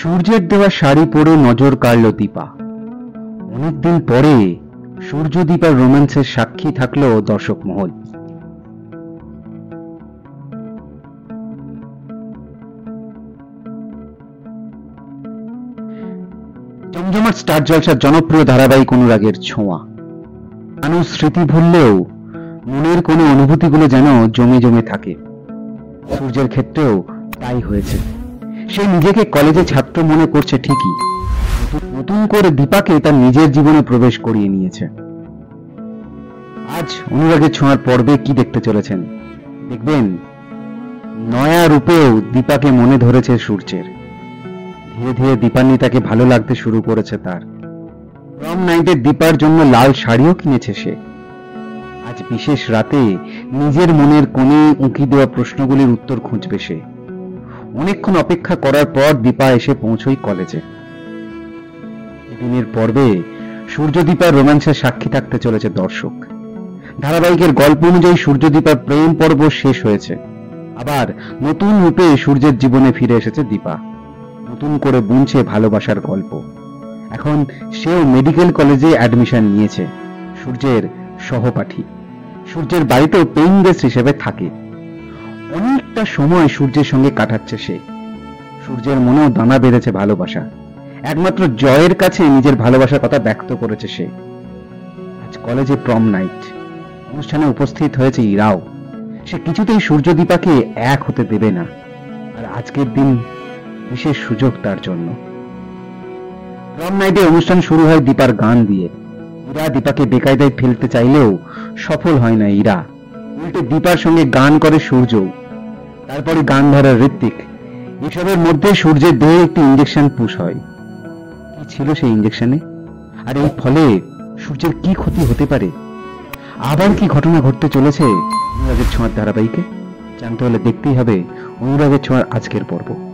সূর্যের দেওয়া শাড়ি পরে নজর কাড়ল দীপা। অনেকদিন পরে সূর্য দীপার রোম্যান্সের সাক্ষী থাকলো দর্শক মহল। জমজমাট স্টার জলসার জনপ্রিয় ধারাবাহিক অনুরাগের ছোঁয়া। মানুষ স্মৃতি ভুললেও মনের কোনো অনুভূতিগুলো যেন জমে জমে থাকে। সূর্যের ক্ষেত্রেও তাই হয়েছে। সে নিজেকে কলেজে ছাত্র মনে করছে ঠিকই, নতুন করে দীপাকে তার নিজের জীবনে প্রবেশ করিয়ে নিয়েছে। আজ অনুরাগের ছোঁয়ার পর্বে কি দেখতে চলেছেন দেখবেন, নয়া রূপেও দীপাকে মনে ধরেছে সূর্যের। ধীরে ধীরে দীপান্নি তাকে ভালো লাগতে শুরু করেছে তার। প্রম নাইটে দীপার জন্য লাল শাড়িও কিনেছে সে। আজ বিশেষ রাতে নিজের মনের কোণে উঁকি দেওয়া প্রশ্নগুলির উত্তর খুঁজবে সে। অনেকক্ষণ অপেক্ষা করার পর দীপা এসে পৌঁছই কলেজে। এদিনের পর্বে সূর্য দীপার রোম্যান্সের সাক্ষী থাকতে চলেছে দর্শক। ধারাবাহিকের গল্প অনুযায়ী সূর্য দীপার প্রেম পর্ব শেষ হয়েছে। আবার নতুন রূপে সূর্যের জীবনে ফিরে এসেছে দীপা। নতুন করে বুনছে ভালোবাসার গল্প। এখন সেও মেডিকেল কলেজে অ্যাডমিশন নিয়েছে, সূর্যের সহপাঠী। সূর্যের বাড়িতেও পেইং গেস্ট হিসেবে থাকে। অনেকটা সময় সূর্যের সঙ্গে কাটাচ্ছে সে। সূর্যের মনেও দানা বেঁধেছে ভালোবাসা। একমাত্র জয়ের কাছে নিজের ভালোবাসার কথা ব্যক্ত করেছে সে। আজ কলেজে প্রম নাইট, অনুষ্ঠানে উপস্থিত হয়েছে ইরাও। সে কিছুতেই সূর্য দীপাকে এক হতে দেবে না। আর আজকের দিন বিশেষ সুযোগ তার জন্য। প্রম নাইটে অনুষ্ঠান শুরু হয় দীপার গান দিয়ে। ইরা দীপাকে বেকায়দায় ফেলতে চাইলেও সফল হয় না ইরা। উল্টে দীপার সঙ্গে গান করে সূর্য। তারপরে গান ধরে ঋত্বিক। এসবের মধ্যে সূর্যের দেহে একটি ইঞ্জেকশন পুশ হয়। কি ছিল সেই ইঞ্জেকশনে, আর এর ফলে সূর্যের কি ক্ষতি হতে পারে? আবার কি ঘটনা ঘটতে চলেছে অনুরাগের ছোঁয়ার ধারাবাহিকে? জানতে হলে দেখতেই হবে অনুরাগের ছোঁয়ার আজকের পর্ব।